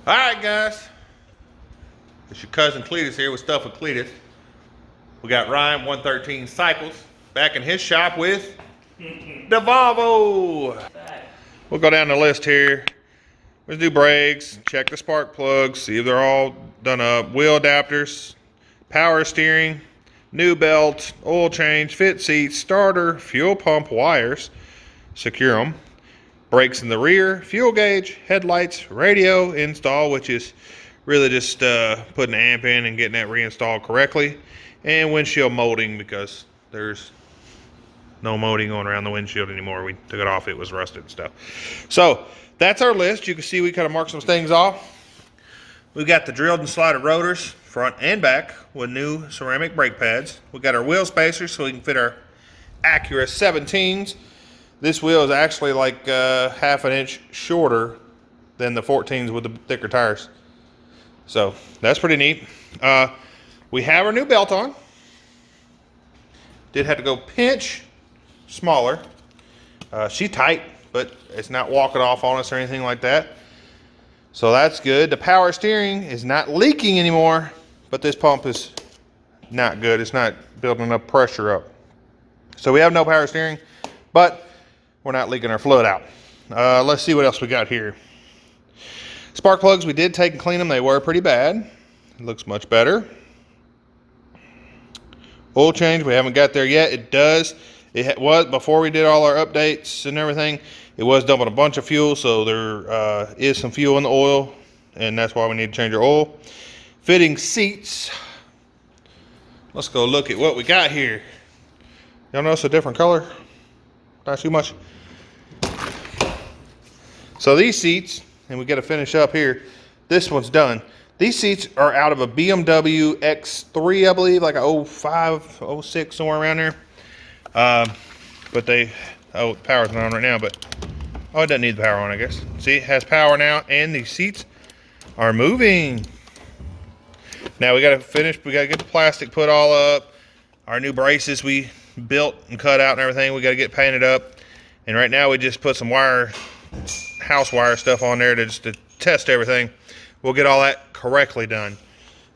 All right, guys. It's your cousin Cletus here with Stuff with Cletus. We got Ryan 113 Cycles back in his shop with the Volvo. We'll go down the list here. Let's do brakes, check the spark plugs, see if they're all done up. Wheel adapters, power steering, new belt, oil change, fit seats, starter, fuel pump wires, secure them. Brakes in the rear, fuel gauge, headlights, radio install, which is really just putting the amp in and getting that reinstalled correctly, and windshield molding because there's no molding going around the windshield anymore. We took it off, it was rusted and stuff. So that's our list. You can see we kind of marked some things off. We've got the drilled and slotted rotors front and back with new ceramic brake pads. We got our wheel spacers so we can fit our Acura 17s. This wheel is actually like half an inch shorter than the 14s with the thicker tires. So that's pretty neat. We have our new belt on. Did have to go pinch smaller. She's tight, but it's not walking off on us or anything like that. So that's good. The power steering is not leaking anymore, but this pump is not good. It's not building enough pressure up. So we have no power steering, but we're not leaking our fluid out. Let's see what else we got here. Spark plugs, we did take and clean them. They were pretty bad. It looks much better. Oil change, we haven't got there yet. It does. It was, before we did all our updates and everything, it was dumping a bunch of fuel, so there is some fuel in the oil, and that's why we need to change our oil. Fitting seats. Let's go look at what we got here. Y'all notice a different color? Not too much. So these seats, and we got to finish up here. This one's done. These seats are out of a BMW X3, I believe, like a 05, 06, somewhere around there. But they, the power's not on right now, but, it doesn't need the power on, I guess. See, it has power now, and these seats are moving. Now we got to finish, we got to get the plastic put all up. Our new braces we built and cut out and everything, we got to get painted up. And right now we just put some house wire stuff on there to test everything. We'll get all that correctly done.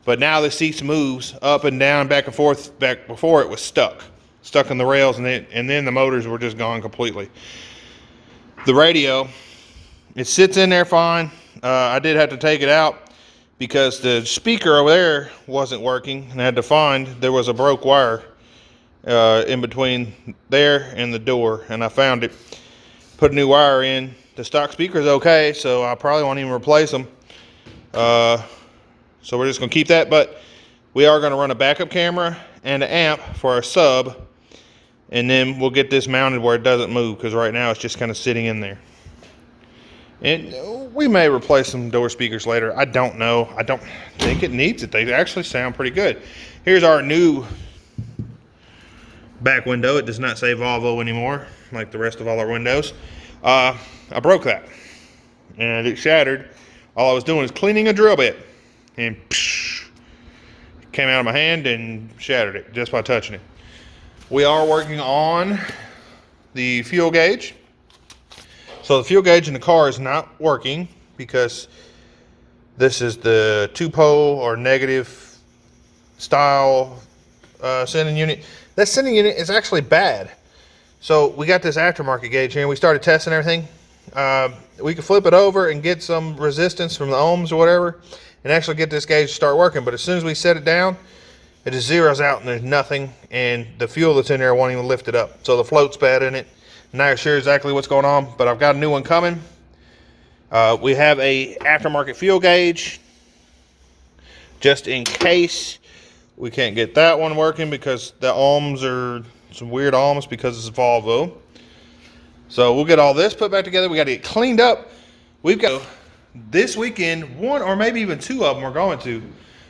But now the seats moves up and down, back and forth. Back before it was stuck in the rails, and then the motors were just gone completely. The radio, it sits in there fine. I did have to take it out because the speaker over there wasn't working, and I had to find there was a broke wire in between there and the door, and I found it. Put a new wire in. The stock speaker is okay, so I probably won't even replace them. So we're just gonna keep that, but we are gonna run a backup camera and an amp for our sub, and then we'll get this mounted where it doesn't move, because right now it's just kind of sitting in there. And we may replace some door speakers later. I don't know. I don't think it needs it. They actually sound pretty good. Here's our new back window. It does not say Volvo anymore, like the rest of all our windows. I broke that, and it shattered. All I was doing was cleaning a drill bit, and psh, it came out of my hand and shattered it just by touching it. We are working on the fuel gauge. So the fuel gauge in the car is not working because this is the 2-pole or negative style sending unit. That sending unit is actually bad. So we got this aftermarket gauge here, and we started testing everything. We can flip it over and get some resistance from the ohms or whatever, and actually get this gauge to start working. But as soon as we set it down, it just zeroes out and there's nothing, and the fuel that's in there won't even lift it up. So the float's bad in it. Not sure exactly what's going on, but I've got a new one coming. We have a aftermarket fuel gauge just in case we can't get that one working, because the ohms are some weird ohms because it's a Volvo. So we'll get all this put back together. We got to get cleaned up. We've got this weekend, one or maybe even two of them we're going to.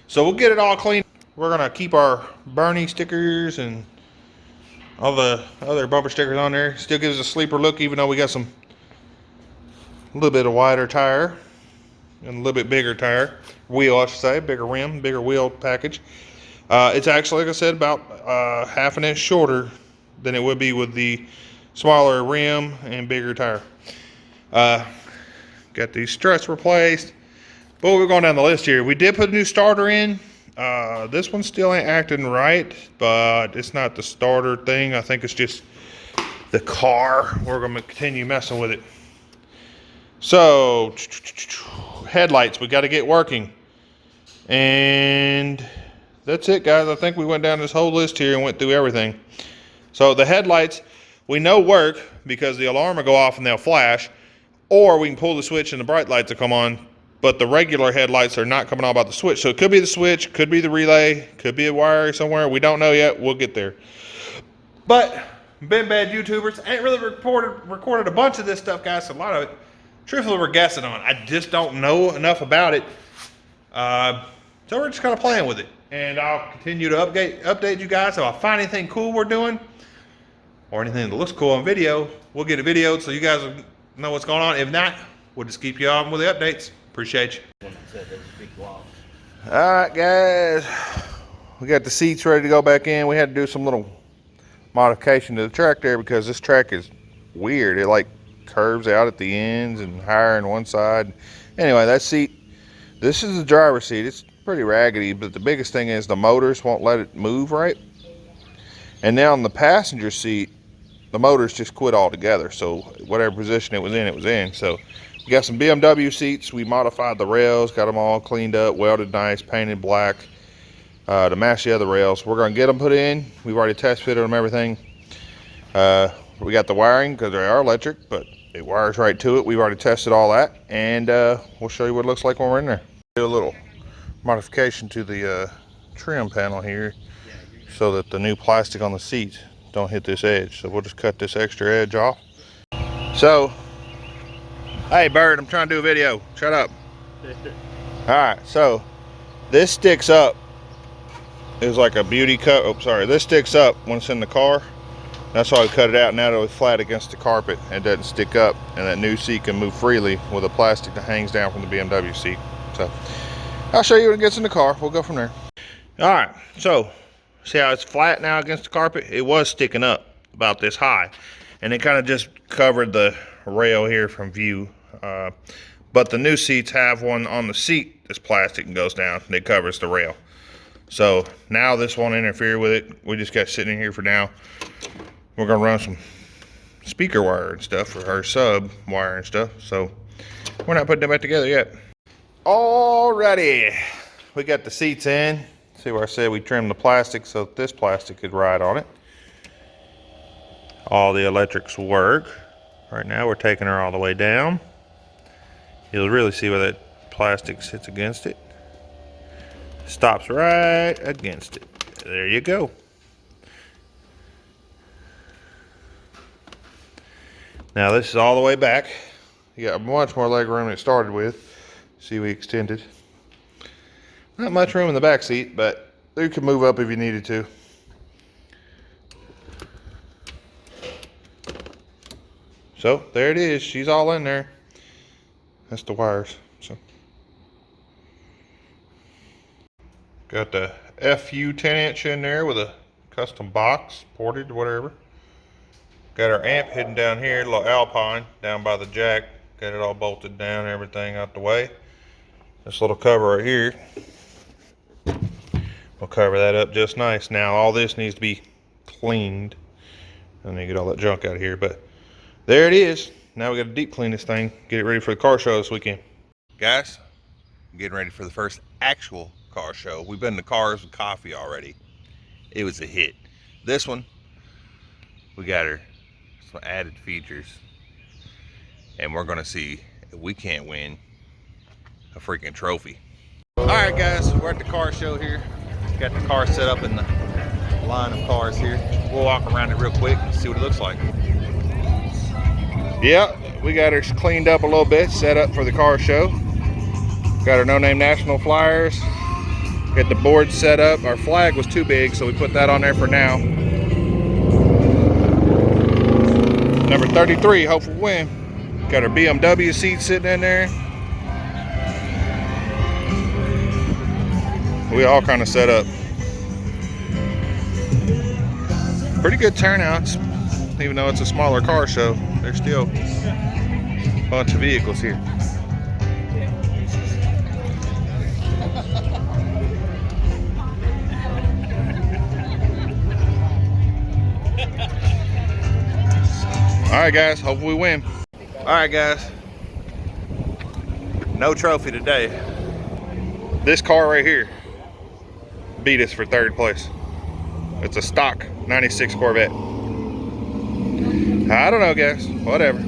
So we'll get it all cleaned. We're going to keep our Bernie stickers and all the other bumper stickers on there. Still gives us a sleeper look, even though we got a little bit of wider tire and a little bit bigger tire. Wheel, I should say. Bigger rim, bigger wheel package. It's actually, like I said, about half an inch shorter than it would be with the smaller rim and bigger tire. Got these struts replaced. But we're going down the list here. We did put a new starter in. This one still ain't acting right, but it's not the starter thing. I think it's just the car. We're going to continue messing with it. So, headlights, we got to get working. And that's it, guys. I think we went down this whole list here and went through everything. So the headlights, we know work because the alarm will go off and they'll flash, or we can pull the switch and the bright lights will come on, but the regular headlights are not coming on by the switch. So it could be the switch, could be the relay, could be a wire somewhere. We don't know yet. We'll get there. But been bad YouTubers. I ain't really recorded a bunch of this stuff, guys. A lot of it, truthfully, we're guessing on. I just don't know enough about it. So we're just kind of playing with it. And I'll continue to update you guys. If I find anything cool we're doing, or anything that looks cool on video, we'll get a video so you guys will know what's going on. If not, we'll just keep you on with the updates. Appreciate you. All right, guys. We got the seats ready to go back in. We had to do some little modification to the track there because this track is weird. It like curves out at the ends and higher on one side. Anyway, that seat, this is the driver's seat. It's pretty raggedy, but the biggest thing is the motors won't let it move right. And now on the passenger seat, the motors just quit altogether. So whatever position it was in. So we got some BMW seats. We modified the rails, got them all cleaned up, welded nice, painted black to match the other rails. We're going to get them put in. We've already test fitted them, everything. We got the wiring because they are electric, but it wires right to it. We've already tested all that, and we'll show you what it looks like when we're in there. Do a little modification to the trim panel here so that the new plastic on the seats don't hit this edge. So we'll just cut this extra edge off. So, hey bird, I'm trying to do a video. Shut up. Alright, so this sticks up. It's like a beauty cut. Oh, sorry. This sticks up when it's in the car. That's why we cut it out. Now that it's flat against the carpet and doesn't stick up, and that new seat can move freely with the plastic that hangs down from the BMW seat. So I'll show you when it gets in the car. We'll go from there. All right, so see how it's flat now against the carpet? It was sticking up about this high, and it kind of just covered the rail here from view. But the new seats have one on the seat that's plastic and goes down, and it covers the rail. So now this won't interfere with it. We just got sitting in here for now. We're gonna run some speaker wire and stuff for our sub wire and stuff. So we're not putting them back together yet. Alrighty, we got the seats in. See where I said we trimmed the plastic so that this plastic could ride on it. All the electrics work. Right now we're taking her all the way down. You'll really see where that plastic sits against it. Stops right against it. There you go. Now this is all the way back. You got much more leg room than it started with. See, we extended. Not much room in the back seat, but you can move up if you needed to. So there it is. She's all in there. That's the wires. So got the FU 10-inch in there with a custom box, ported, whatever. Got our amp hidden down here, little Alpine, down by the jack. Got it all bolted down, everything out the way. This little cover right here, we'll cover that up just nice. Now all this needs to be cleaned. I need to get all that junk out of here, but there it is. Now we got to deep clean this thing, get it ready for the car show this weekend. Guys, I'm getting ready for the first actual car show. We've been to Cars with Coffee already. It was a hit. This one, we got her some added features, and we're gonna see if we can't win a freaking trophy. All right, guys, we're at the car show here. Got the car set up in the line of cars here. We'll walk around it real quick and see what it looks like. Yeah, we got her cleaned up a little bit, set up for the car show. Got our No Name National flyers. Got the board set up. Our flag was too big, so we put that on there for now. Number 33, hopeful win. Got our BMW seat sitting in there. We all kind of set up. Pretty good turnouts, even though it's a smaller car show. There's still a bunch of vehicles here. All right, guys, hope we win. All right, guys, no trophy today. This car right here beat us for third place. It's a stock 96 Corvette. I don't know, guys, whatever.